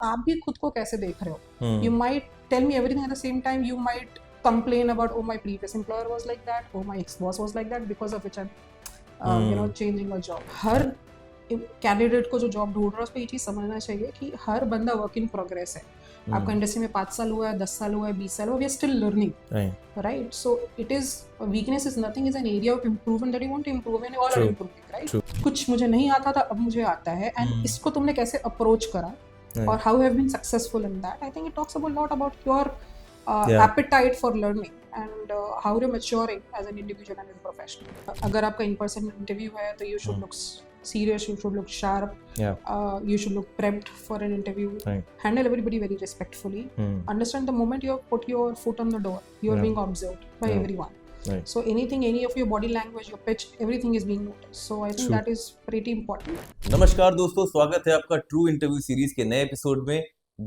आप भी खुद को कैसे देख रहे हो. You Hmm. might tell me everything at the same time. You might complain about, oh, my previous employer was like that, oh, my ex-boss was like that, because of which I'm changing a job. Her candidate को जो job ढूंढ रहा है उसको ये चीज़ समझना चाहिए कि हर बंदा वर्क इन प्रोग्रेस है. आपका इंडस्ट्री में 5 साल हुआ है, 10 साल हुआ है, 20 साल हुआ है, we are still learning, Right. right? So it is, weakness is nothing, is an area of improvement that you want to improve, and all are True. improving, right? True. कुछ मुझे नहीं आता था, अब मुझे आता है, and इसको तुमने कैसे अप्रोच करा, Right. or how you have been successful in that. I think it talks a lot about your Yeah. appetite for learning and how you're maturing as an individual and as a professional. अगर आपका in-person interview है तो you should look serious, you should look sharp, Yeah. you should look prepped for an interview. Right. Handle everybody very respectfully. Understand the moment you put your foot on the door, you are Yeah. being observed by Yeah. everyone. Right. So anything, any of your body language, your pitch, everything is being noticed. So I think True. that is pretty important. नमस्कार दोस्तों, स्वागत है आपका true interview series के नए episode में,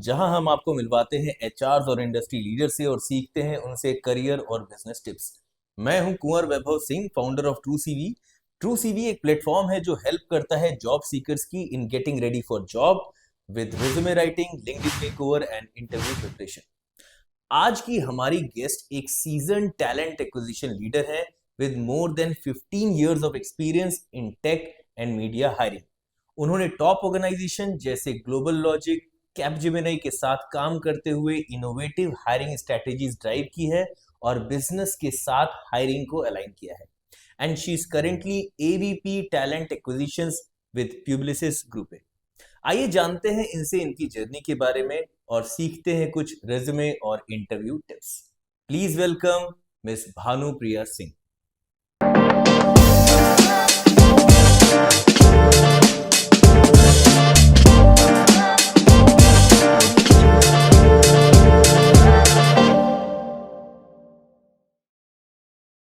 जहां हम आपको मिलवाते हैं एचआर और इंडस्ट्री लीडर से और सीखते हैं उनसे करियर और बिजनेस टिप्स. मैं हूं Kunwar Vaibhav Singh, founder of True CV. True CV एक प्लेटफॉर्म है जो हेल्प करता है जॉब सीकर्स की in getting ready for job with resume writing, LinkedIn makeover and interview preparation. आज की हमारी गेस्ट एक सीजन टैलेंट एक्विजिशन लीडर है with more than 15 years of experience in tech and media hiring. उन्होंने top organisation जैसे Global Logic, Capgemini के साथ काम करते हुए इनोवेटिव हायरिंग स्ट्रेटेजीज ड्राइव की है और बिजनेस के साथ हायरिंग को अलाइन किया है. And she is currently AVP talent acquisitions with Publicis group. आइए जानते हैं इनसे इनकी जर्नी के बारे में और सीखते हैं कुछ रेज्यूमे और interview tips. Please welcome miss Bhanupriya Singh.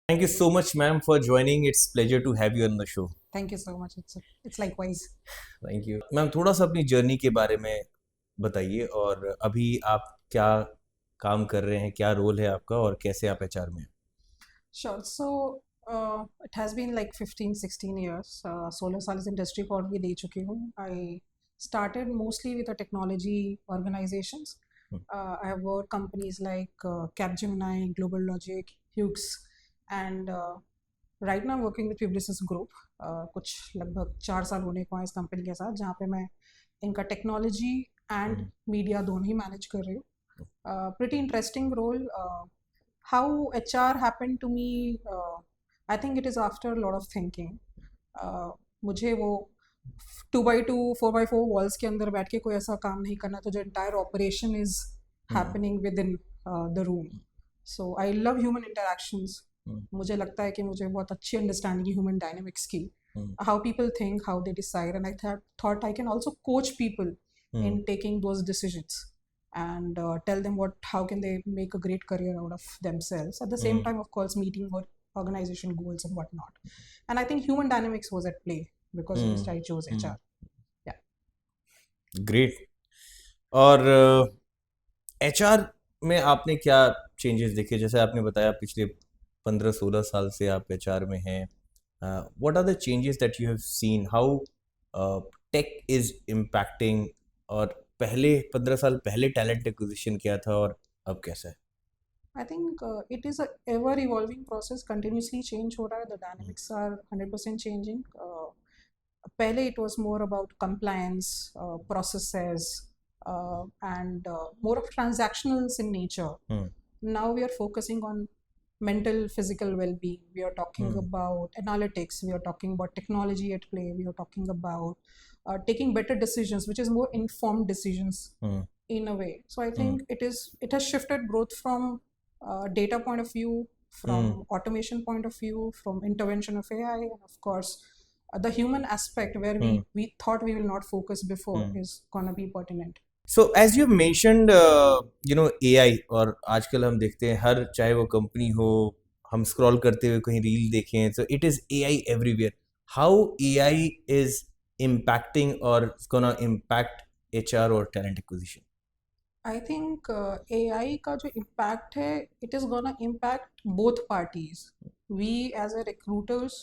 Thank you so much, ma'am, for joining. It's pleasure to have you on the show. Thank you so much. It's likewise. Thank you. Ma'am, थोड़ा सा अपनी जर्नी के बारे में बताइए और अभी आप क्या काम कर रहे हैं, क्या रोल है आपका और कैसे आप एचआर में हैं? Sure. So it has been like 15-16 years. 16 साल इस इंडस्ट्री को ऑलरेडी दे चुकी हूँ. I started mostly with the technology organizations. I have worked companies like Capgemini, Global Logic, Hughes, and right now I'm working with Publicis Group. कुछ लगभग 4 साल होने को हैं इस कंपनी के साथ, जहाँ पे मैं इनका टेक्नोलॉजी एंड मीडिया दोनों ही मैनेज कर रही हूँ. Pretty interesting role. How HR happened to me, I think it is after a lot of thinking. मुझे वो 2x2, 4x4 walls के अंदर बैठ के कोई ऐसा काम नहीं करना था जो entire operation is happening within the room. So I love human interactions. मुझे लगता है कि मुझे बहुत अच्छी अंडरस्टैंडिंग है ह्यूमन डायनेमिक्स की, how people think, how they decide, and I thought I can also coach people in taking those decisions and tell them how can they make a great career out of themselves, at the same time of course meeting organization goals and whatnot. And I think human dynamics was at play because of this I chose HR. Yeah. Great. और HR में आपने क्या changes देखे? जैसे आपने बताया पिछले 15-16 साल से आप एचआर में हैं. What are the changes that you have seen, how tech is impacting, और पहले 15 साल पहले टैलेंट एक्विजिशन क्या था और अब कैसा है? I think it is a ever evolving process, continuously change हो रहा है, the dynamics are 100% changing. पहले it was more about compliance, processes, and more of transactionals in nature. Now we are focusing on mental, physical well-being. We are talking about analytics. We are talking about technology at play. We are talking about taking better decisions, which is more informed decisions in a way. So I think it has shifted both from data point of view, from automation point of view, from intervention of AI, and of course the human aspect where we thought we will not focus before is gonna be pertinent. So as you mentioned, AI, और आजकल हम देखते हैं हर, चाहे वो company हो, हम scroll करते हुए कहीं रील देखें, so it is AI everywhere. How AI is impacting or it's gonna impact HR or talent acquisition? I think AI का जो impact है, it is gonna impact both parties. We as a recruiters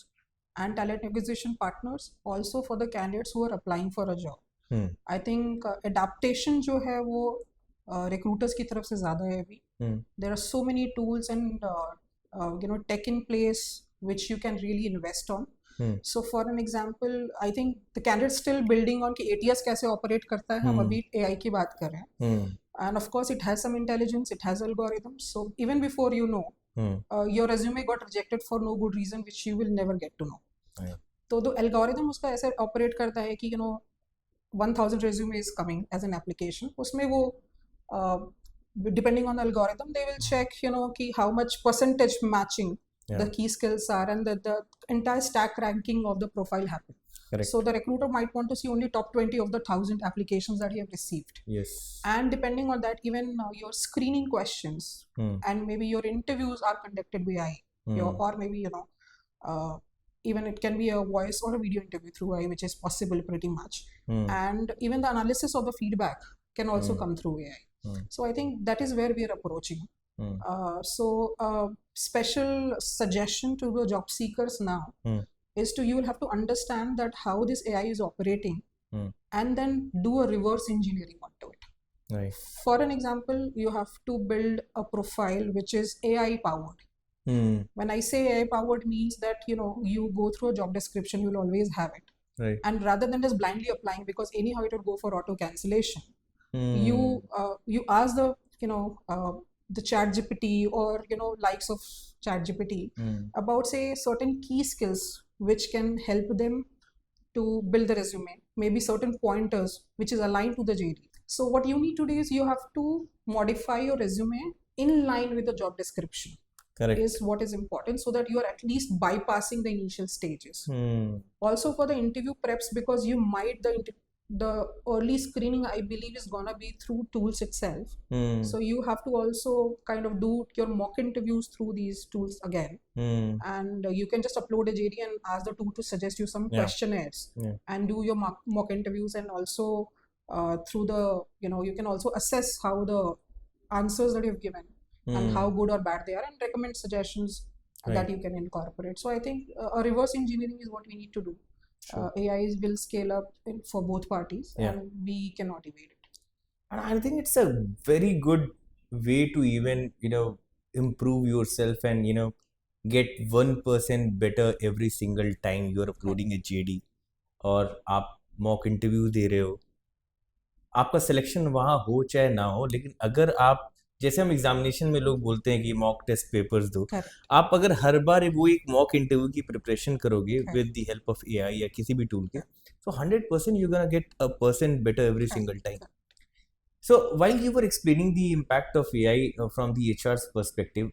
and talent acquisition partners, also for the candidates who are applying for a job. Hmm I think adaptation जो है वो recruiters की तरफ से ज़्यादा है अभी. हम्म There are so many tools and tech in place which you can really invest on. Hmm So for an example, I think the candidate still building on कि ATS कैसे operate करता है. हम अभी AI की बात कर रहे हैं. हम्म And of course, it has some intelligence, it has algorithms. So even before you know, hmm your resume got rejected for no good reason, which you will never get to know. right. तो the algorithm उसका ऐसे operate करता है कि 1000 resume is coming as an application. उसमें वो depending on the algorithm, they will check कि how much percentage matching Yeah. the key skills are, and the entire stack ranking of the profile happen. Correct. So the recruiter might want to see only top 20 of the 1000 applications that he have received. Yes. And depending on that, even your screening questions and maybe your interviews are conducted by AI, or maybe even it can be a voice or a video interview through AI, which is possible pretty much. And even the analysis of the feedback can also come through AI. So I think that is where we are approaching. Special suggestion to the job seekers now is you will have to understand that how this AI is operating and then do a reverse engineering onto it. Right. For an example, you have to build a profile which is AI powered. When I say AI powered means that you go through a job description, you'll always have it. Right. And rather than just blindly applying, because anyhow it would go for auto cancellation, you ask the ChatGPT or likes of ChatGPT about say certain key skills which can help them to build the resume, maybe certain pointers which is aligned to the JD. So what you need to do is you have to modify your resume in line with the job description. Correct. Is what is important, so that you are at least bypassing the initial stages. Also for the interview preps, because you might the early screening, I believe, is gonna be through tools itself. So you have to also kind of do your mock interviews through these tools again. And you can just upload a JD and ask the tool to suggest you some questionnaires and do your mock interviews, and also through the you can also assess how the answers that you've given and how good or bad they are, and recommend suggestions that you can incorporate. So I think a reverse engineering is what we need to do. AI will scale up for both parties, and we cannot evade it. And I think it's a very good way to even improve yourself and get 1% better every single time you are uploading a JD और आप mock interview दे रहे हो. आपका selection वहाँ हो चाहे ना हो, लेकिन अगर आप, जैसे हम एग्जामिनेशन में लोग बोलते हैं कि मॉक टेस्ट पेपर्स दो, आप अगर हर बार वो एक मॉक इंटरव्यू की प्रिपरेशन करोगे with the help of AI या किसी भी टूल के, तो 100% you gonna get a percent better every single time. So while you were explaining the impact of AI from the HR's perspective,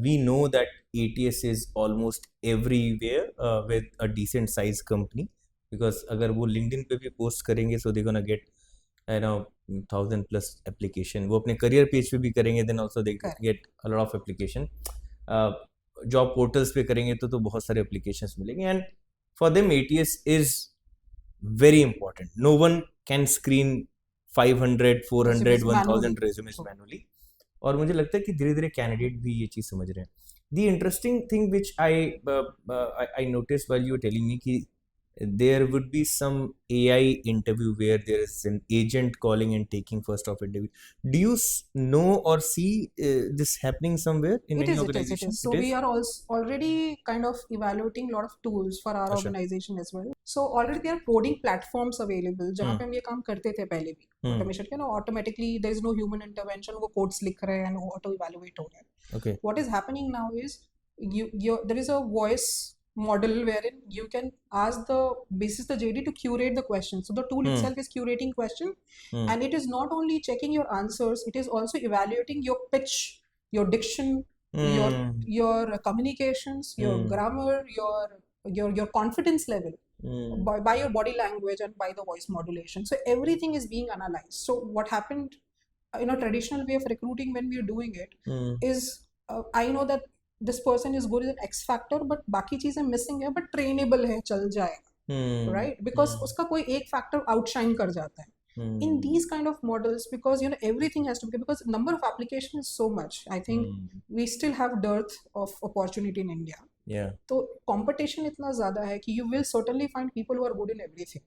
we know that ATS is almost everywhere with a decent size company, because अगर वो LinkedIn पे भी post करेंगे so they're gonna get 1000+ application. वो अपने career page पे भी करेंगे, then also they get a lot of application. Job portals पे करेंगे तो बहुत सारे applications मिलेंगे, and for them ATS is very important. No one can screen 500, 400, 1000 resumes manually. और मुझे लगता है कि धीरे धीरे कैंडिडेट भी ये चीज़ समझ रहे हैं. The interesting thing which I noticed while you were telling me कि there would be some AI interview where there is an agent calling and taking first of interview. Do you know or see this happening somewhere in any organization? It is. So we are also already kind of evaluating a lot of tools for our organization as well. So already there are coding platforms available जहाँ पे हम ये काम करते थे पहले भी. Automation automatically there is no human intervention. वो codes लिख रहे हैं and वो auto evaluate हो रहा है. Okay. What is happening now is there is a voice model wherein you can ask the basis the JD to curate the question. So the tool itself is curating question, and it is not only checking your answers, it is also evaluating your pitch, your diction, your communications, your grammar, your confidence level by your body language and by the voice modulation. So everything is being analyzed. So what happened in a traditional way of recruiting when we are doing it is I know that this person is good in X factor, but बाकी चीजें missing है, but trainable है, चल जाएगा, right? Because उसका कोई एक factor outshine कर जाता है. In these kind of models, because everything has to be, because number of applications is so much. I think we still have dearth of opportunity in India. Yeah. तो competition इतना ज़्यादा है कि you will certainly find people who are good in everything.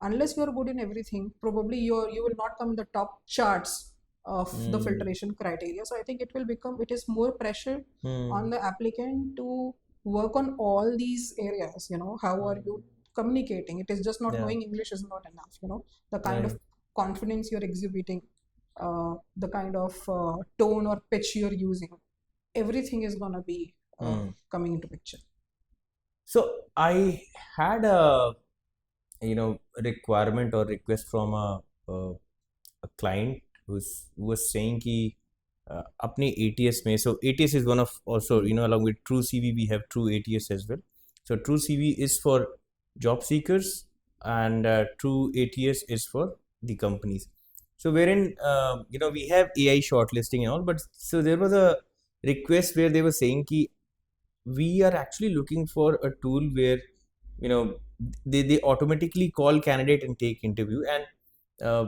unless you are good in everything, probably you will not come in the top charts of the Hmm. filtration criteria. So I think it is more pressure Hmm. on the applicant to work on all these areas. How are you communicating? It is just not Yeah. knowing English is not enough. The kind of Right. confidence you're exhibiting, the kind of tone or pitch you're using, everything is gonna be Hmm. coming into picture. So I had a requirement or request from a client who was saying कि अपने ATS में, so ATS is one of also, along with True CV we have True ATS as well. So True CV is for job seekers and True ATS is for the companies. So wherein we have AI shortlisting and all, but so there was a request where they were saying कि we are actually looking for a tool where you know they automatically call candidate and take interview, and uh,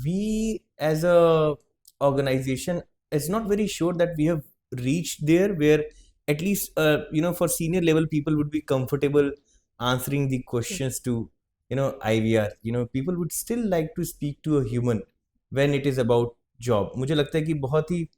we as a organization is not very sure that we have reached there where at least for senior level people would be comfortable answering the questions to IVR. People would still like to speak to a human when it is about job. मुझे लगता है कि बहुत ही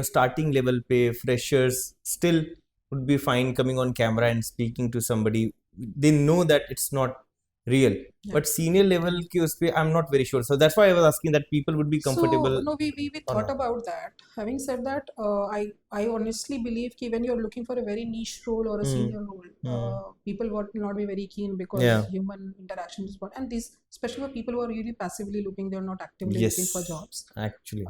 starting level पे freshers still would be fine coming on camera and speaking to somebody. They know that it's not real, Yeah. but senior level के उस पे I'm not very sure. So that's why I was asking that people would be comfortable So no, we or thought not. about that. Having said that, I honestly believe that when you're looking for a very niche role or a Hmm. senior role, people would not be very keen because Yeah. human interaction is what, and these especially for people who are really passively looking, they're not actively Yes, looking for jobs. actually.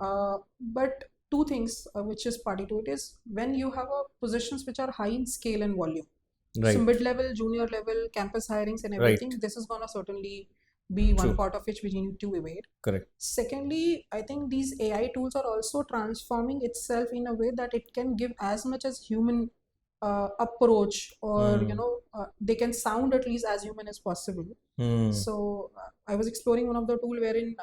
But two things which is party to it is when you have positions which are high in scale and volume. So Right. mid-level, junior level, campus hirings and Right. everything, this is gonna certainly be one True. part of which we need to evade. Correct. Secondly, I think these AI tools are also transforming itself in a way that it can give as much as human approach, or they can sound at least as human as possible. Hmm. So I was exploring one of the tool wherein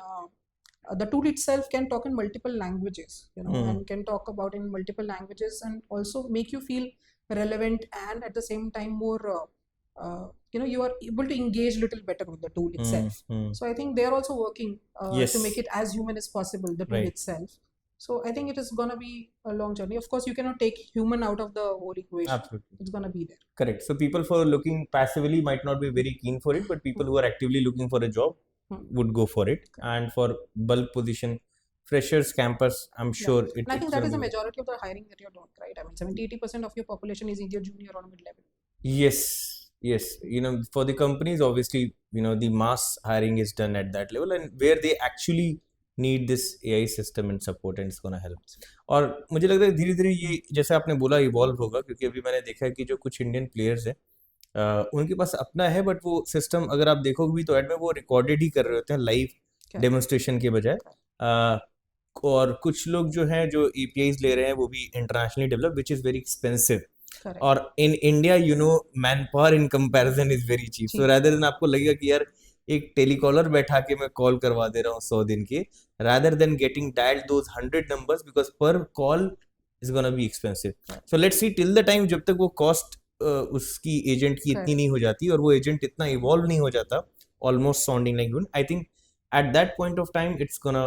the tool itself can talk in multiple languages, and can talk about in multiple languages and also make you feel relevant, and at the same time more you are able to engage a little better with the tool itself. So I think they are also working Yes. to make it as human as possible, the tool Right. itself. So I think it is going to be a long journey. Of course, you cannot take human out of the whole equation. Absolutely. It's going to be there. Correct. So people who are looking passively might not be very keen for it, but people who are actively looking for a job would go for it. And for bulk position, freshers, campus, I'm sure And I think it's that gonna is the be. majority of the hiring that you're doing, right? I mean, 70-80% of your population is either junior or mid-level. Yes, yes. For the companies, obviously, the mass hiring is done at that level, and where they actually need this AI system and support, and it's gonna help. और मुझे लगता है धीरे धीरे ये जैसे आपने बोला इवॉल्व होगा, क्योंकि अभी मैंने देखा है कि जो कुछ इंडियन प्लेयर्स हैं उनके पास अपना है, बट वो सिस्टम अगर आप देखोगे भी तो ऐड में वो रिकॉर्डेड ही कर रहे होते हैं लाइव डेमोन्स्ट्रेशन के बजाय। और कुछ लोग जो हैं जो APIs ले रहे हैं वो भी internationally develop, which is very expensive. Correct. और in India manpower in comparison is very cheap. So rather than आपको लगेगा कि यार एक टेलीकॉलर बैठा के मैं कॉल करवा दे रहा हूँ 100 दिन के, rather than getting dialled those 100 numbers, because per call is gonna be expensive. So let's see till the time जब तक वो कॉस्ट उसकी एजेंट की इतनी नहीं हो जाती और वो एजेंट इतना इवॉल्व नहीं हो जाता, almost sounding like human, I think at that point of time it's gonna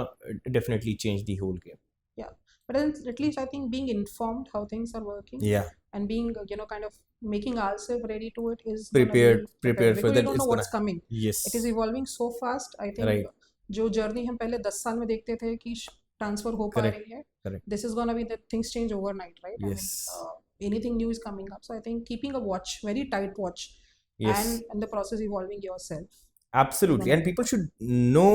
definitely change the whole game. Yeah, but then at least I think being informed how things are working, Yeah, and being kind of making ourselves ready to it is prepared for because that. you don't know It's what's coming. yes, It is evolving so fast. I think right. जो journey हम पहले 10 साल में देखते थे कि transfer हो पा Correct. रही है, Correct. this is gonna be that things change overnight, right? Yes. I mean, anything new is coming up, so I think keeping a watch, very tight watch, Yes. and the process evolving yourself. Absolutely, and people should know,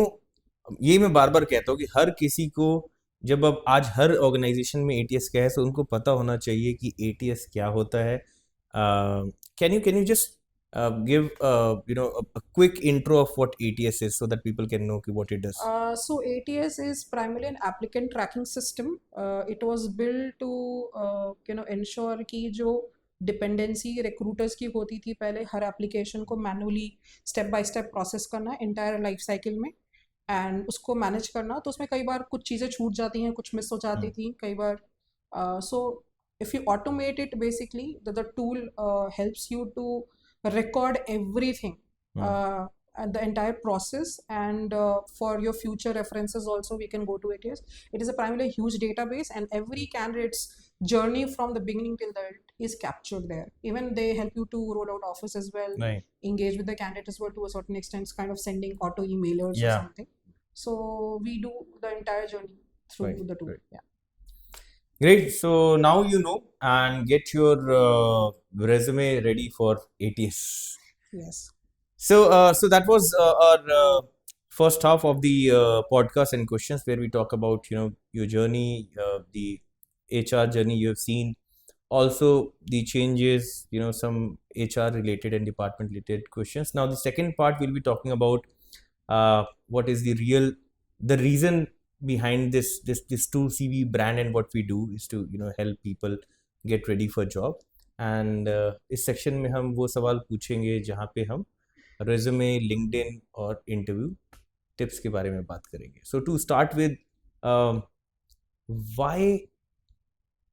ये मैं बार बार कहता हूँ कि हर किसी को, जब अब आज हर ऑर्गेनाइजेशन में ATS क्या है, तो उनको पता होना चाहिए कि ATS क्या होता है. Can you just give a quick intro of what ATS is so that people can know what it does? So ATS is primarily an applicant tracking system. It was built to ensure कि जो dependency recruiters की होती थी पहले, हर application को manually step by step process करना entire life cycle में, and उसको मैनेज करना, तो उसमें कई बार कुछ चीज़ें छूट जाती हैं, कुछ मिस हो जाती थी कई बार. So if you automate it, basically the tool helps you to record everything the entire process, and for your future references also we can go to it. Yes, it is a primarily huge database, and every candidate's journey from the beginning till the end is captured there. Even they help you to roll out offers as well, Right. engage with the candidate as well to a certain extent, kind of sending auto emailers or Yeah. something. So we do the entire journey through Right, the tool. right. Yeah. Great. So now you know, and get your resume ready for ATS. Yes. So that was our first half of the podcast and questions, where we talk about your journey, the HR journey you have seen, also the changes, some HR related and department related questions. Now the second part, we'll be talking about what is the reason behind this 2CV brand, and what we do is to help people get ready for job. And इस section में हम वो सवाल पूछेंगे जहाँ पे हम resume, LinkedIn और इंटरव्यू टिप्स के बारे में बात करेंगे. So to start with, why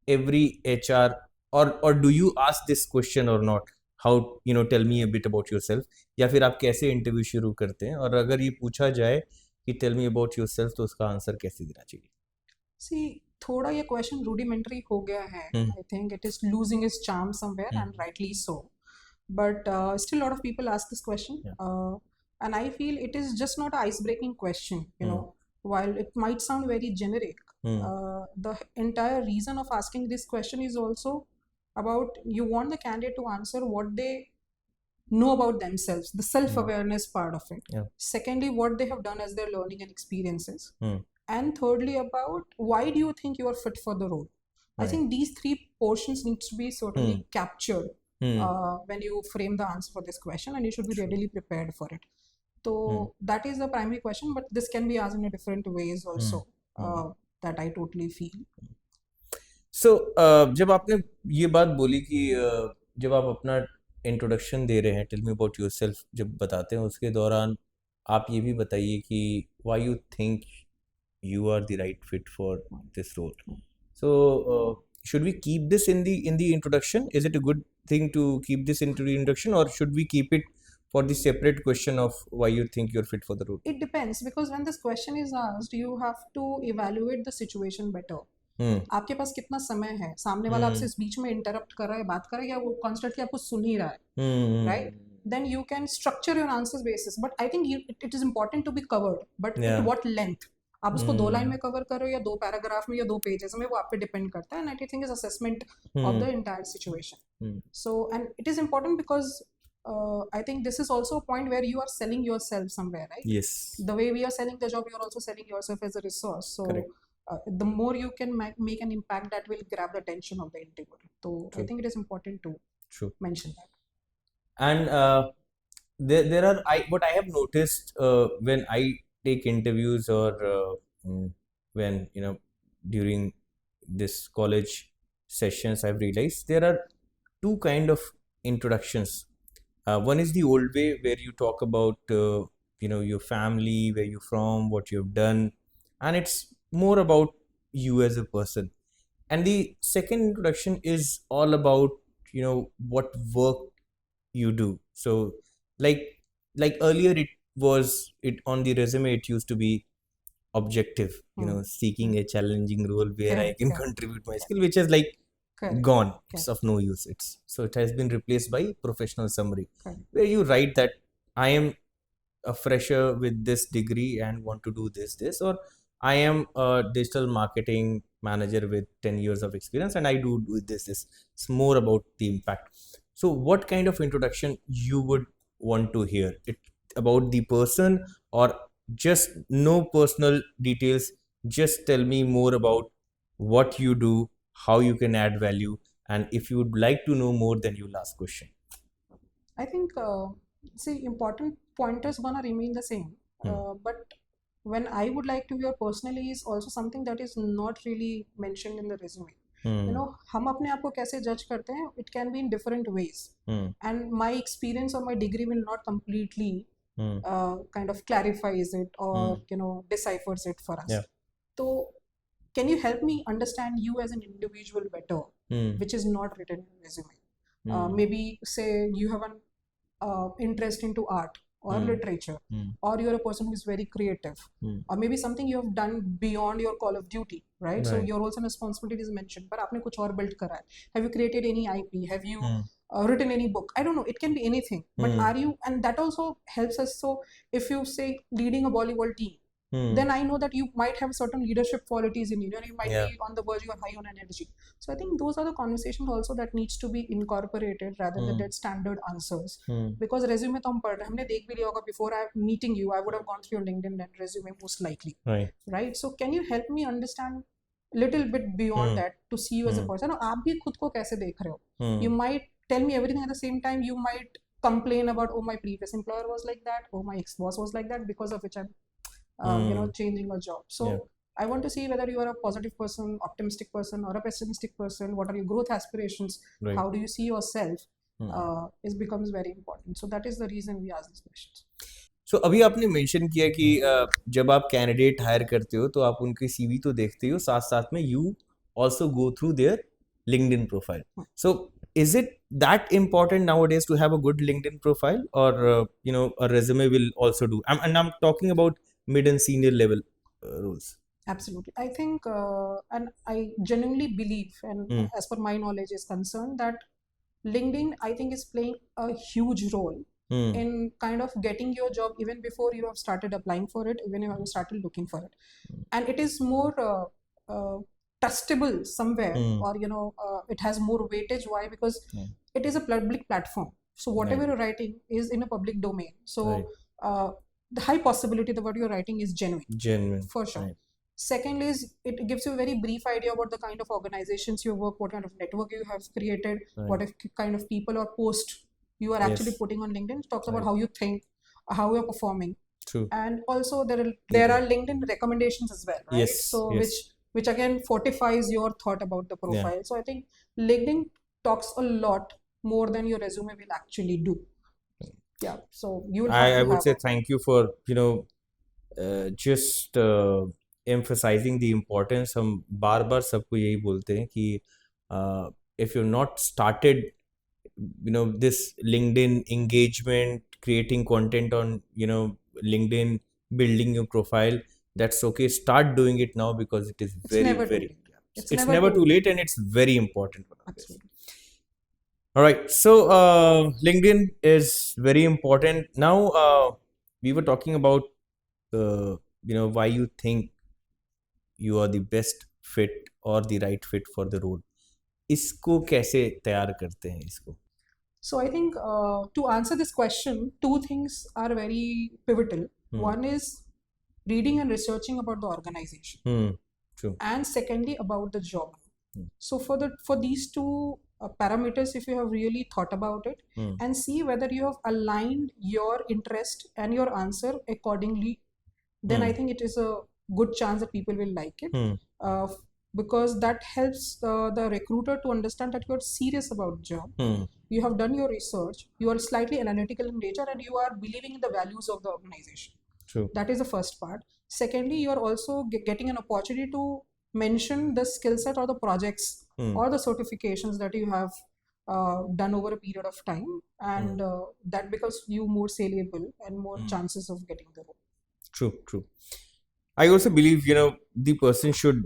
every HR, or do you ask this question or not? How, tell me a bit about yourself, या फिर आप कैसे इंटरव्यू शुरू करते हैं, और अगर ये पूछा जाए कि tell me about yourself, तो उसका आंसर कैसे देना चाहिए? See, थोड़ा ये क्वेश्चन rudimentary हो गया है. I think it is losing its charm somewhere, and rightly so. But still, a lot of people ask this question, and I feel it is just not an ice-breaking question. While it might sound very generic, the entire reason of asking this question is also about you want the candidate to answer what they know about themselves, the self-awareness part of it. Secondly, what they have done as their learning and experiences. And thirdly, about why do you think you are fit for the role. I think these three portions need to be certainly captured when you frame the answer for this question, and you should be readily prepared for it. So that is the primary question, but this can be asked in a different ways also, that I totally feel. So जब आपने ये बात बोली कि जब आप अपना introduction दे रहे हैं, टेल मी अबाउट योरसेल्फ, जब बताते हैं उसके दौरान आप ये भी बताइए कि why you think you are the right fit for this role. So should we keep this in the introduction? Is it a good thing to keep this into the introduction, or should we keep it for the separate question of why you think you're fit for the role? It depends, because when this question is asked, you have to evaluate the situation better. आपके पास कितना समय है, सामने वाला आपसे इस बीच में interrupt कर रहा है, बात कर रहा है, या वो कॉन्स्टेंटली आपको सुन ही रहा है, right? Then you can structure your answers basis. But I think it is important to be covered. But at what length? आप उसको 2 लाइन में कवर करो या 2 पैराग्राफ में या 2 पेजेस में, वो आप पे डिपेंड करता है. And I think is assessment of the entire situation. So and it is important because I think this is also a point where you are selling yourself somewhere, right? Yes. The way we are selling the job, you are also selling yourself as a resource. So the more you can make an impact, that will grab the attention of the interviewer. So I think it is important to mention that. And there are what I have noticed when I take interviews, or when during this college sessions, I've realized there are two kind of introductions. One is the old way, where you talk about your family, where you're from, what you've done, and it's more about you as a person. And the second introduction is all about what work you do. So like earlier, it on the resume, it used to be objective, seeking a challenging role where I can contribute my skill, which is like gone. It's of no use. So it has been replaced by professional summary, where you write that I am a fresher with this degree and want to do this, or I am a digital marketing manager with 10 years of experience and I do this. It's more about the impact. So what kind of introduction you would want to hear? It about the person, or just no personal details, just tell me more about what you do, how you can add value, and if you would like to know more, then you'll ask question. I think see, important pointers gonna remain the same, but when I would like to hear personally is also something that is not really mentioned in the resume. हम अपने आप को कैसे जज करते हैं, it can be in different ways, and my experience or my degree will not completely kind of clarifies it or deciphers it for us. So can you help me understand you as an individual better, which is not written in resume? Maybe say you have an interest into art, or literature, or you're a person who is very creative, or maybe something you have done beyond your call of duty, right? So Right. your roles and responsibilities is mentioned, but आपने कुछ और build करा है. Have you created any IP? Have you written any book? I don't know. It can be anything. But are you? And that also helps us. So if you say leading a volleyball team, then I know that you might have certain leadership qualities in you, and you might Yeah. be on the verge, you are high on energy. So I think those are the conversations also that needs to be incorporated rather than that standard answers. Because resume तो हम पढ़ रहे हैं, हमने देख भी लिया होगा. Before I meeting you, I would have gone through your LinkedIn and resume most likely, Right. right? So can you help me understand little bit beyond that to see you as a person? और आप भी खुद को कैसे देख रहे हो? You might tell me everything at the same time. You might complain about, oh, my previous employer was like that, oh, my ex-boss was like that, because of which I'm changing a job. So Yeah. I want to see whether you are a positive person, optimistic person, or a pessimistic person. What are your growth aspirations? Right. How do you see yourself? It becomes very important. So that is the reason we ask these questions. So अभी आपने mention किया कि जब आप candidate hire करते हो तो आप उनकी सीवी तो देखते हो, साथ साथ में you also go through their LinkedIn profile. So is it that important nowadays to have a good LinkedIn profile, or a resume will also do? And I'm talking about mid and senior level roles. Absolutely. I think, and I genuinely believe, and as per my knowledge is concerned, that LinkedIn, I think, is playing a huge role in kind of getting your job even before you have started applying for it, even if you have started looking for it. And it is more trustable somewhere, or it has more weightage. Why? Because it is a public platform. So whatever you're writing is in a public domain. So the high possibility that what you're writing is genuine for sure. Right. Second is, it gives you a very brief idea about the kind of organizations you work, what kind of network you have created, what kind of people or post you are actually putting on LinkedIn. It talks about how you think, how you're performing. True. And also there are LinkedIn recommendations as well, right? Yes. So which again fortifies your thought about the profile. So I think LinkedIn talks a lot more than your resume will actually do. Yeah. So you will have I to would have say thank you for just emphasizing the importance. हम बार बार सबको यही बोलते हैं कि if you're not started this LinkedIn engagement, creating content on LinkedIn, building your profile, that's okay. Start doing it now, because it is very never too very late. it's never too late, and it's very important. Absolutely. All right, so LinkedIn is very important. Now we were talking about why you think you are the best fit or the right fit for the role. इसको कैसे तैयार करते हैं इसको? So I think to answer this question, two things are very pivotal. One is reading and researching about the organization. True. And secondly, about the job. So for these two parameters, if you have really thought about it and see whether you have aligned your interest and your answer accordingly, then I think it is a good chance that people will like it. Because that helps the recruiter to understand that you are serious about the job. You have done your research, you are slightly analytical in nature, and you are believing in the values of the organization. True. That is the first part. Secondly, you are also getting an opportunity to mention the skill set or the projects or the certifications that you have done over a period of time, and that becomes you more saleable and more chances of getting the role. True. I also believe the person should,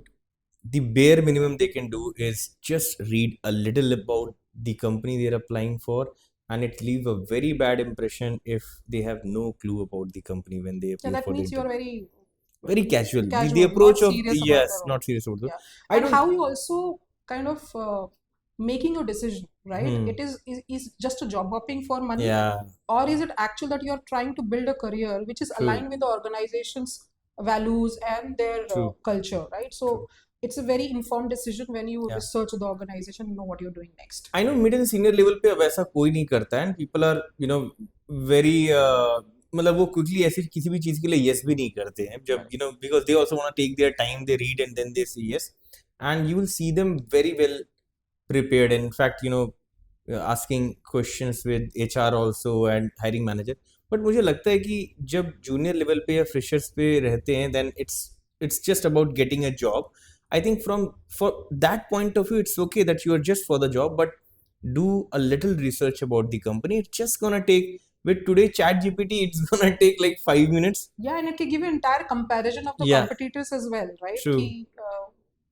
the bare minimum they can do is just read a little about the company they're applying for, and it leaves a very bad impression if they have no clue about the company when they apply that for means the you are interview. Very casual. The not approach of serious about the role. not serious about it. Yeah. And how you also kind of making a decision, right? It is just a job hopping for money, Yeah. or is it actual that you are trying to build a career which is aligned with the organization's values and their culture, right? So it's a very informed decision when you research the organization and know what you're doing next. I know mid and senior level पे वैसा कोई नहीं करता है, and people are very मतलब वो quickly ऐसी किसी भी चीज के लिए yes भी नहीं करते हैं, जब because they also want to take their time, they read and then they say yes, and you will see them very well prepared. In fact, asking questions with HR also and hiring manager. But मुझे लगता है कि जब junior level पे या freshers पे रहते हैं, then it's just about getting a job. I think for that point of view, it's okay that you are just for the job, but do a little research about the company. It's just gonna take with today chat GPT, it's gonna take like 5 minutes. Yeah, and it can give you entire comparison of the Yeah, competitors as well, right? true. Ki,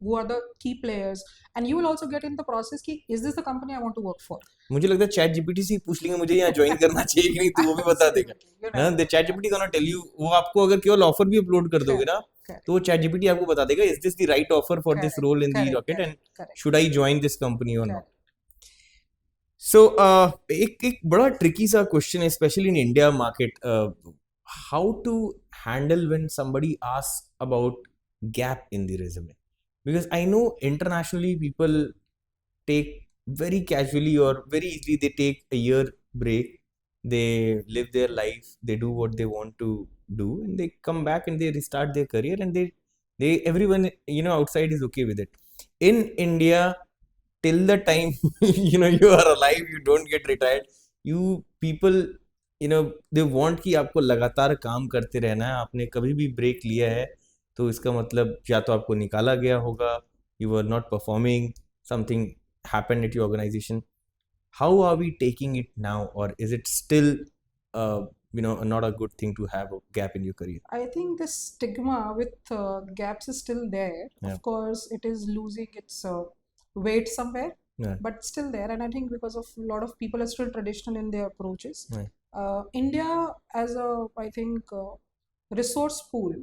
who are the key players, and you will also get in the process ki, is this the company I want to work for? मुझे लगता है chat GPT से ही पूछ लेंगे मुझे यहाँ join करना चाहिए कि नहीं, तो वो भी बता देगा Absolutely, you ना. know. The ChatGPT gonna tell you. वो आपको अगर केवल ऑफर भी अपलोड कर दोगे ना, Correct, तो वो चैट जीपीटी आपको बता देगा is this the right offer for this correct, role in the correct, rocket correct, and correct, should I join this company or not. correct. So एक बड़ा ट्रिकी सा क्वेश्चन है specially in India market. How to handle when somebody asks about gap in the resume, because I know internationally people take very casually or very easily, they take a year break, they live their life, they do what they want to do, and they come back and they restart their career, and they everyone outside is okay with it. In India, till the time you are alive, you don't get retired, you people they want कि आपको लगातार काम करते रहना है. आपने कभी भी ब्रेक लिया है तो इसका मतलब या तो आपको निकाला गया होगा, you were not performing, something happened at your organization. How are we taking it now, or is it still not a good thing to have a gap in your career? I think the stigma with gaps is still there. Yeah. Of course, it is losing its weight somewhere, Yeah. but still there. And I think because of a lot of people are still traditional in their approaches. Yeah. India as a, I think, resource pool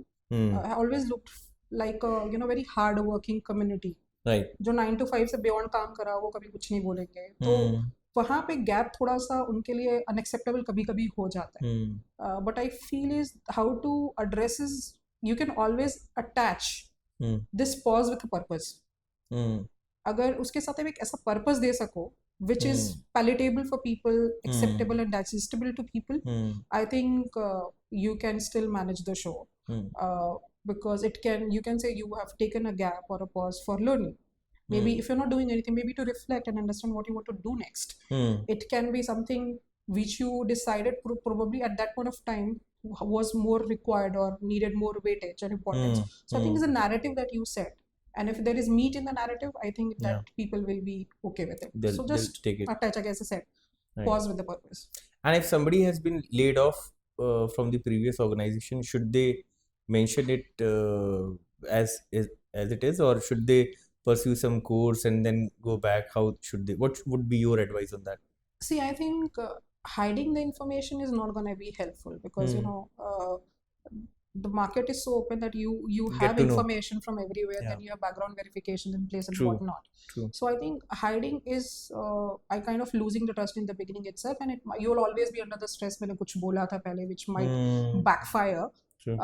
always looked like a very hard working community. Right. जो 9 to 5 से beyond काम करा वो कभी कुछ नहीं बोलेंगे, तो वहाँ पे गैप थोड़ा सा उनके लिए अनएक्सेप्टेबल कभी कभी हो जाता है. But I feel is how to address is you can always attach this pause with purpose. अगर उसके साथ आप एक ऐसा पर्पस दे सको which is palatable for people, acceptable and digestible to people, I think you can still manage the show. Because you can say you have taken a gap or a pause for learning. Maybe if you're not doing anything, maybe to reflect and understand what you want to do next. It can be something which you decided probably at that point of time was more required or needed more weightage and importance. So I think it's a narrative that you set. And if there is meat in the narrative, I think that people will be okay with it. So just take it. attach, like as I said, pause with the purpose. And if somebody has been laid off from the previous organization, should they mention it as it is, or should they pursue some course and then go back? How should they? What would be your advice on that? See, I think hiding the information is not going to be helpful, because the market is so open that you have information from everywhere, then you have background verification in place and whatnot. True. So I think hiding is I kind of losing the trust in the beginning itself, and you will always be under the stress मैंने कुछ बोला था पहले which might backfire. True.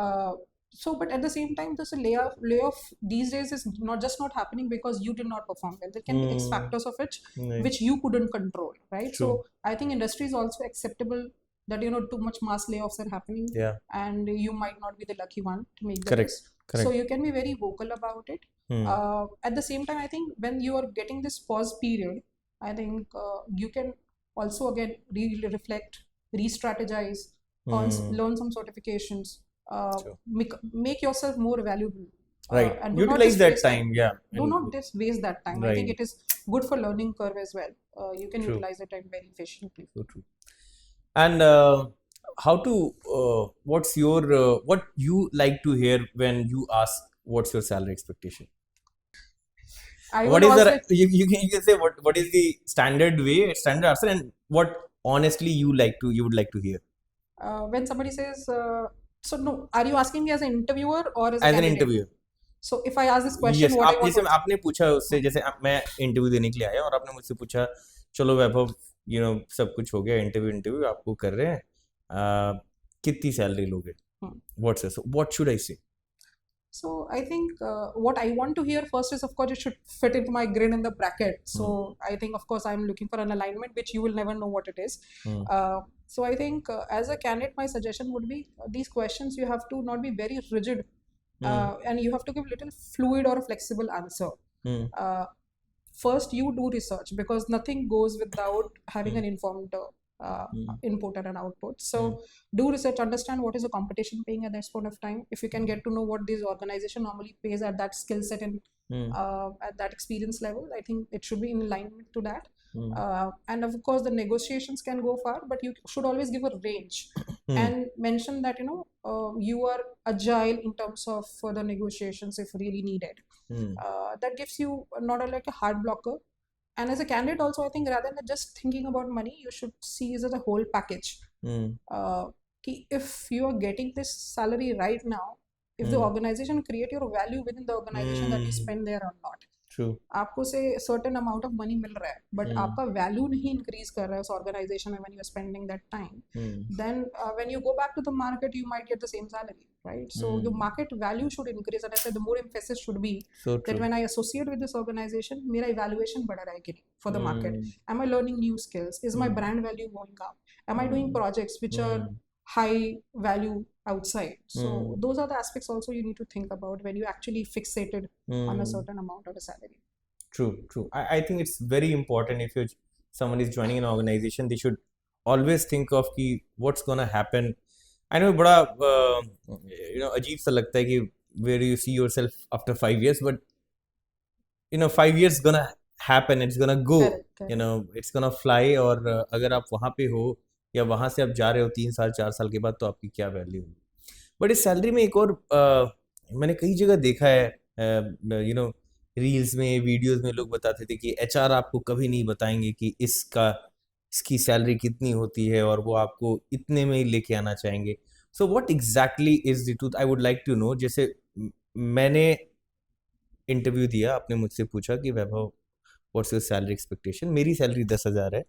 So but at the same time, this layoff these days is not happening because you did not perform well. There can be X factors of it which you couldn't control, right? True. So I think industry is also acceptable that too much mass layoffs are happening, and you might not be the lucky one to make the list. So you can be very vocal about it. At the same time, I think when you are getting this pause period, I think you can also again reflect, re-strategize, learn some certifications, make yourself more valuable. Right. And utilize that time. Do not just waste that time. Right. I think it is good for learning curve as well. You can utilize the time very efficiently. So true. And how to what you like to hear when you ask what's your salary expectation? What is you can say what is the standard answer, and what honestly you would like to hear? When somebody says so no, are you asking me as an interviewer or as an interviewer? So if I ask this question, yes, what जैसे आपने पूछा उससे, जैसे मैं interview देने के लिए आया और आपने मुझसे पूछा चलो वैभव सब कुछ हो गया, इंटरव्यू आपको कर रहे हैं, कितनी सैलरी लोगे? What should I say? So I think what I want to hear first is, of course, it should fit into my grid in the bracket. So I think, of course, I'm looking for an alignment which you will never know what it is. So I think as a candidate, my suggestion would be these questions you have to not be very rigid, and you have to give little fluid or a flexible answer. First, you do research, because nothing goes without having an informed input and an output. So do research, understand what is the competition paying at this point of time. If you can get to know what this organization normally pays at that skill set and at that experience level. I think it should be in alignment to that. Hmm. And of course, the negotiations can go far, but you should always give a range Hmm. and mention that you are agile in terms of further negotiations if really needed. Hmm. That gives you not like a hard blocker. And as a candidate, also, I think rather than just thinking about money, you should see it as a whole package. Hmm. If you are getting this salary right now, if the Hmm. organization create your value within the organization that you Hmm. spend there or not. True. आपको से certain amount of money मिल रहा है, but Hmm. आपका value नहीं increase कर रहा है उस organization में when you are spending that time, Hmm. then when you go back to the market, you might get the same salary, right? So your Hmm. market value should increase, and I said the more emphasis should be So that true. when I associate with this organization, मेरा evaluation बढ़ रहा है कि नहीं for the market? Hmm. Am I learning new skills? Is my Hmm. brand value going up? Am I doing Hmm. projects which are Hmm. high value outside? So Hmm. those are the aspects also you need to think about when you actually fixated on a Hmm. certain amount of a salary. True, true. I think it's very important if someone is joining an organization, they should always think of कि what's gonna happen. I know बड़ा अजीब सा लगता है कि where do you see yourself after 5 years, but 5 years gonna happen, it's gonna go, Correct. it's gonna fly. और अगर आप वहाँ पे हो या वहाँ से आप जा रहे हो 3 साल 4 साल के बाद, तो आपकी क्या वैल्यू होगी. बट इस सैलरी में एक और मैंने कई जगह देखा है, रील्स में, वीडियोस में लोग बताते थे कि एचआर आपको कभी नहीं बताएंगे कि इसकी सैलरी कितनी होती है, और वो आपको इतने में ही लेके आना चाहेंगे. So what exactly is the truth? I would like to know. जैसे मैंने इंटरव्यू दिया, आपने मुझसे पूछा कि Vaibhav what's your salary expectation. मेरी सैलरी 10,000 है.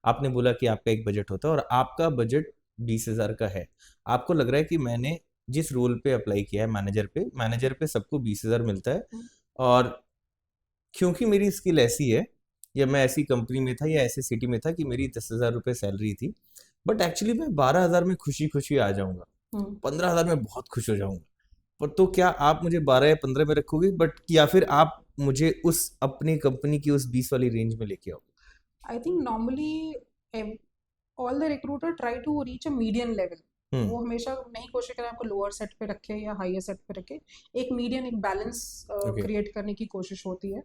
आपने बोला कि आपका एक बजट होता है और आपका बजट 20,000 का है. आपको लग रहा है कि मैंने जिस रोल पे अप्लाई किया है, मैनेजर पे सबको 20,000 मिलता है, और क्योंकि मेरी स्किल ऐसी है, या मैं ऐसी कंपनी में था या ऐसे सिटी में था कि मेरी 10,000 रुपये सैलरी थी, बट एक्चुअली मैं 12,000 में खुशी खुशी आ जाऊंगा, 15,000 में बहुत खुश हो जाऊंगा. पर तो क्या आप मुझे 12 या 15 में रखोगे, बट या फिर आप मुझे उस अपनी कंपनी की उस 20 वाली रेंज में लेके आओ? I think normally all the recruiter try to reach a median level. वो हमेशा नहीं कोशिश करें आपको लोअर सेट पे रखे या हायर सेट पे रखे. एक मीडियन, एक बैलेंस क्रिएट करने की कोशिश होती है.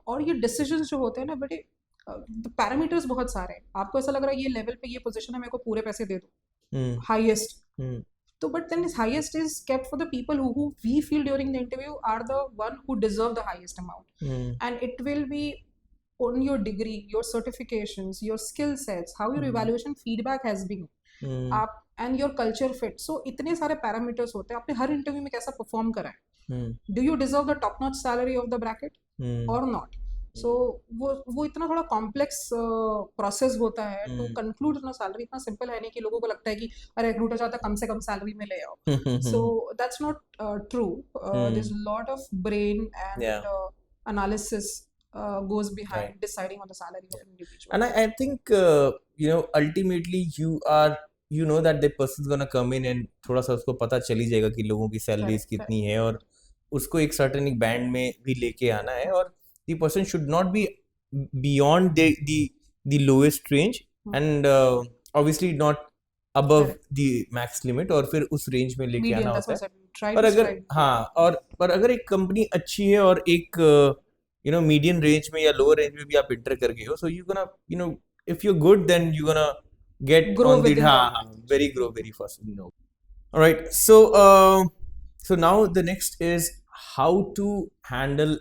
और ये डिसीजंस जो होते हैं ना बेटे, पैरामीटर्स बहुत सारे हैं. आपको ऐसा लग रहा है ये लेवल पे ये पोजीशन है, मेरे को पूरे पैसे दे दो, हाईएस्ट. तो but then this highest is kept for the people who we feel during the interview are the one who deserve the highest amount. And it will be on your degree, your certifications, your skill sets, how your evaluation feedback has been, आप and your culture fit. So इतने सारे parameters होते हैं. आपने हर interview में कैसा perform करा है, do you deserve the top notch salary of the bracket और नॉट. सो वो इतना थोड़ा कॉम्प्लेक्स प्रोसेस होता है टू कंक्लूड ना. सैलरी इतना सिंपल है नहीं कि लोगों को लगता है कि अरे रिक्रूटर चाहता है कम से कम सैलरी में ले आओ. So that's not true. There is lot of brain and analysis goes behind deciding on the salary of an individual. And I think ultimately you know that the person is gonna come in and थोड़ा सा उसको पता चल ही जाएगा कि लोगों की salaries कितनी है, और उसको एक सर्टेन एक बैंड में भी लेके आना है, और the person should not be beyond the lowest range and obviously not above the max limit, और फिर उस रेंज में लेके आना होता है. पर अगर पर अगर एक कंपनी अच्छी है और एक मीडियम रेंज में या लोअर रेंज में भी आप इंटर कर गए हो, so you gonna if you're good, then you gonna get grow on the grow very fast. All right, so now the next is how to handle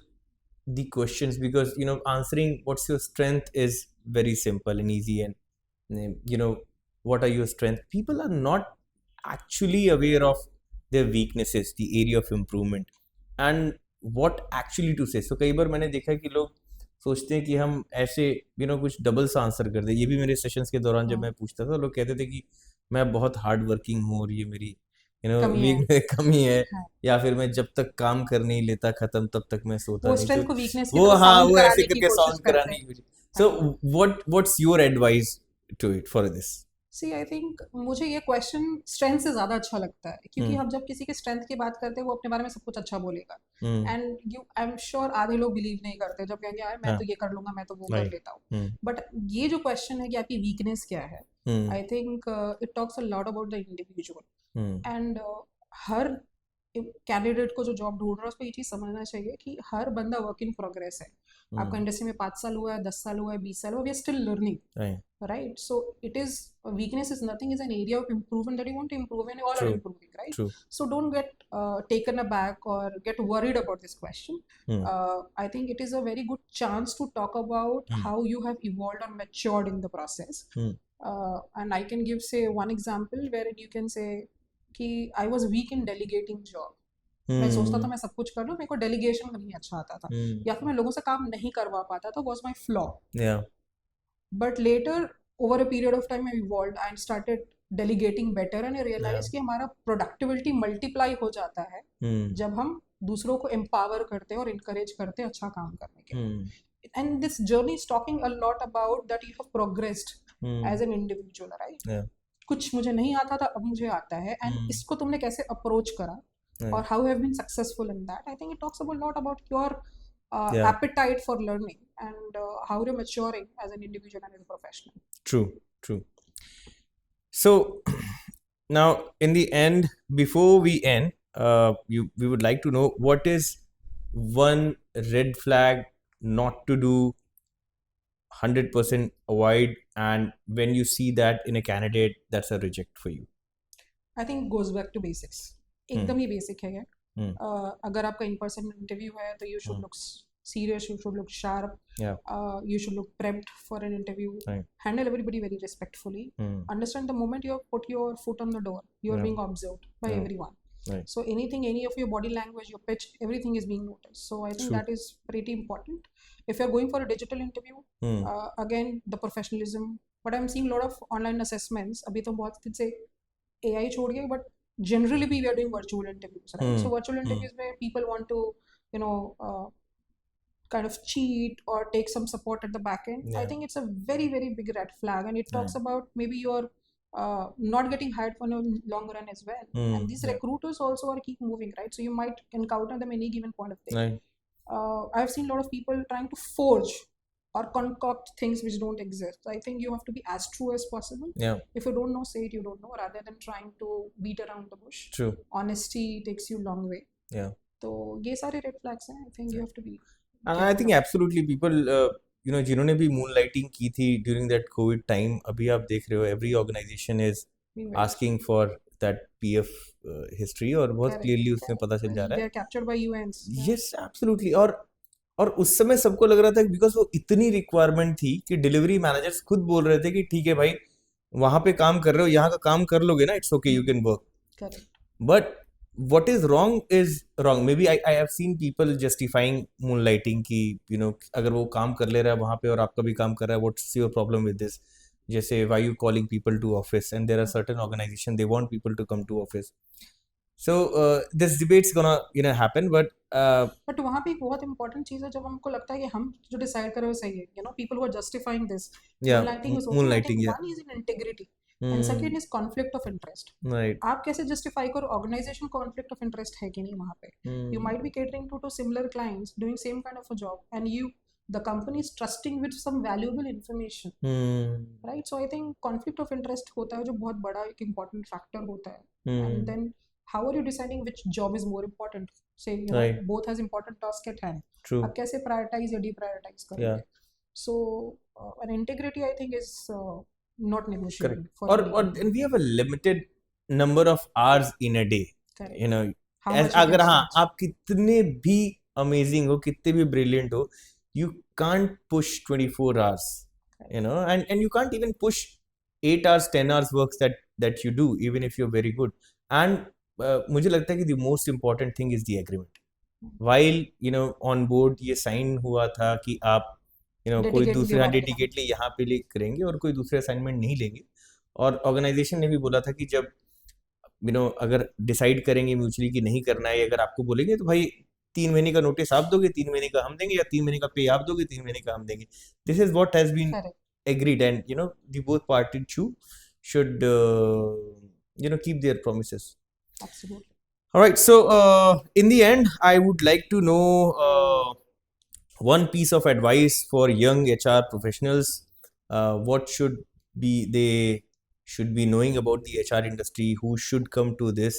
the questions, because answering what's your strength is very simple and easy, and what are your strengths. People are not actually aware of their weaknesses, the area of improvement, and what actually to say. So कई बार मैंने देखा है कि लोग सोचते हैं कि हम ऐसे कुछ डबल सा आंसर कर दे. ये भी मेरे सेशंस के दौरान जब मैं पूछता था, लोग कहते थे कि मैं बहुत हार्ड वर्किंग हूँ और ये मेरी कमी है, या फिर मैं जब तक काम कर नहीं लेता खत्म तब तक मैं सोता नहीं. वो ऐसे करके साउंड कराने की. So what's your advice to it for this? See, I think मुझे ये क्वेश्चन स्ट्रेंथ से ज़्यादा अच्छा लगता है, क्योंकि हम जब किसी के स्ट्रेंथ की बात करते हैं वो अपने बारे में सब कुछ अच्छा बोलेगा, एंड आई एम श्योर आधे लोग बिलीव नहीं करते जब कहेंगे यार मैं तो ये कर लूंगा, मैं तो वो कर लेता हूँ. बट ये जो क्वेश्चन है कि आपकी वीकनेस क्या है, I think it talks a lot about the individual. And her candidate को जो जॉब ढूंढ रहा है उसको ये चीज़ समझना चाहिए कि हर बंदा वर्क इन प्रोग्रेस है. आपका इंडस्ट्री में 5 साल हुआ है, 10 साल हुआ है, 20 साल हुआ है, we are still learning, Right. right? So it is weakness is nothing, is an area of improvement that you want to improve, and you all are True. improving, right? True. So don't get taken aback or get worried about this question. Hmm. I think it is a very good chance to talk about Hmm. how you have evolved or matured in the process. Hmm. And I can give, say, one example wherein you can say कि I was weak in delegating job. मैं सोचता था मैं सब कुछ कर लूँ, मेरे को डेलीगेशन नहीं अच्छा आता था, या फिर मैं लोगों से काम नहीं करवा पाता था, was my flaw. Yeah. But later, over a period of time, I evolved and started delegating better, and I realized कि हमारा productivity multiply हो जाता है जब हम दूसरों को empower करते हैं और encourage करते हैं अच्छा काम करने के लिए. And this journey is talking a lot about that you have progressed as an individual, right? Yeah. कुछ मुझे नहीं आता था, अब मुझे आता है, and इसको तुमने कैसे approach करा, or how you have been successful in that. I think it talks a lot about your Yeah. appetite for learning and how you're maturing as an individual and as a professional. True, true. So now, in the end, before we end, we would like to know what is one red flag not to do, 100% avoid, and when you see that in a candidate, that's a reject for you. I think it goes back to basics. एकदम ही basic है ये. अगर आपका in-person interview है तो you should look serious, you should look sharp, you should look prepped for an interview, handle everybody very respectfully, understand the moment you have put your foot on the door, you are being observed by everyone. So anything, any of your body language, your pitch, everything is being noticed. So I think that is pretty important. If you're going for a digital interview, again, the professionalism, but I'm seeing a lot of online assessments, अभी तो बहुत दिन से AI छोड़ गए, but generally we are doing virtual interviews, right? So virtual interviews where people want to, you know, kind of cheat or take some support at the back end. I think it's a very, very big red flag, and it talks about maybe you're not getting hired for no long run as well. And these recruiters also are keep moving, right? So you might encounter them any given point of time. I've seen a lot of people trying to forge or concoct things which don't exist. I think you have to be as true as possible. If you don't know, say it, you don't know, rather than trying to beat around the bush. True. Honesty takes you a long way. So ये सारे red flags हैं. I think you have to be. And I think absolutely people, you know, जिन्होंने भी moonlighting की थी during that COVID time, अभी आप देख रहे हो every organization is asking for that PF history, और बहुत clearly उसमें पता चल जा रहा है. They are captured by UNs. Yes, absolutely. और उस समय सबको लग रहा था कि बिकॉज वो इतनी रिक्वायरमेंट थी कि डिलीवरी मैनेजर्स खुद बोल रहे थे कि ठीक है भाई, वहां पे काम कर रहे हो, यहाँ का काम कर लोगे ना, it's okay, you can work. But what is wrong is wrong. Maybe I have seen people justifying moonlighting कि you know अगर वो काम कर ले रहा है वहाँ पे और आपका भी काम कर रहा है, what's your problem with this? जैसे why you calling people to office, and there are certain organizations they want people to come to office. So this debate's gonna happen, but वहाँ पे एक बहुत important चीज़ है जब हमको लगता है कि हम जो decide कर रहे हो सही है, you know, people who are justifying this moonlighting is one is in integrity. And second is conflict of interest. Right. आप कैसे justify करो organization conflict of interest है कि नहीं वहाँ पे? You might be catering to similar clients doing same kind of a job, and the company is trusting with some valuable information, right? So I think conflict of interest होता है जो बहुत बड़ा एक important factor होता है. And then how are you deciding which job is more important? Say you know, both has important task at hand. True. आप कैसे prioritize या deprioritize करोगे? So an integrity I think is not negotiable. Correct. And we have a limited number of hours in a day. Correct. You know, अगर आप कितने भी amazing हो, कितने भी brilliant हो, you can't push 24 hours. Correct. You know, and you can't even push 8 hours, 10 hours works that you do, even if you're very good. And मुझे लगता है कि the most important thing is the agreement. While you know on board ये sign हुआ था कि आप कोई दूसरे डेडिकेटली यहाँ पे करेंगे और कोई दूसरे असाइनमेंट नहीं लेंगे, और ऑर्गेनाइजेशन ने भी बोला था कि जब अगर डिसाइड करेंगे म्यूचुअली कि नहीं करना है, अगर आपको बोलेंगे तो भाई 3 महीने का नोटिस आप दोगे, 3 महीने का हम देंगे, या 3 महीने का पे आप दोगे, 3 महीने का हम देंगे. This is what has been agreed, and the both party should keep their promises. Absolutely. All right, so in the end I would like to know one piece of advice for young HR professionals. What should they be knowing about the HR industry? Who should come to this?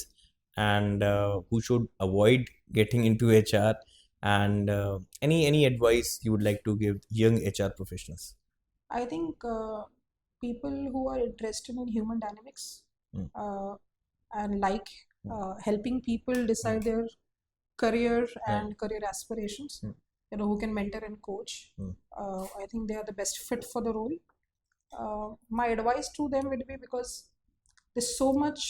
and who should avoid getting into HR, and any advice you would like to give young HR professionals? I think people who are interested in human dynamics Mm. and like helping people decide their career and career aspirations, Mm. who can mentor and coach. Mm. I think they are the best fit for the role. My advice to them would be, because there's so much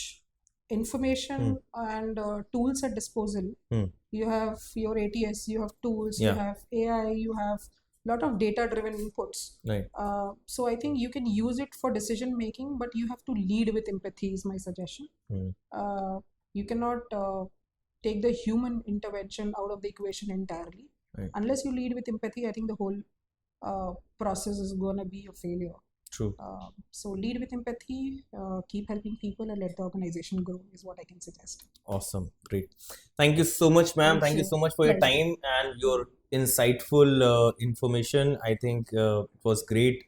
information and tools at disposal. Mm. You have your ATS, you have tools, you Yeah. have AI, you have lot of data driven inputs. Right. So I think you can use it for decision making, but you have to lead with empathy is my suggestion. Mm. You cannot take the human intervention out of the equation entirely. Right. Unless you lead with empathy, I think the whole process is going to be a failure. True. So lead with empathy, keep helping people, and let the organization grow is what I can suggest. Awesome. Great. Thank you so much, ma'am. Thank you so much for your Pleasure. time and your insightful information. I think it was great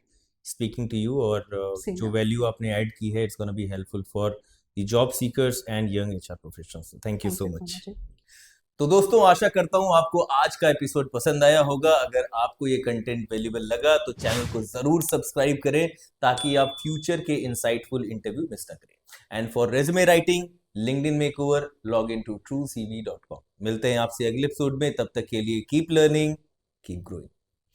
speaking to you, और Same जो here. value आपने add की है, it's going to be helpful for the job seekers and young HR professionals. So thank you so much. तो दोस्तों, आशा करता हूँ आपको आज का एपिसोड पसंद आया होगा। अगर आपको ये कंटेंट वैल्यूएबल लगा तो चैनल को जरूर सब्सक्राइब करें, ताकि आप फ्यूचर के इंसाइटफुल इंटरव्यू मिस ना करें। And for resume writing, LinkedIn makeover, log in to truecv.com। मिलते हैं आपसे अगले एपिसोड में, तब तक के लिए कीप लर्निंग, कीप ग्रोइंग।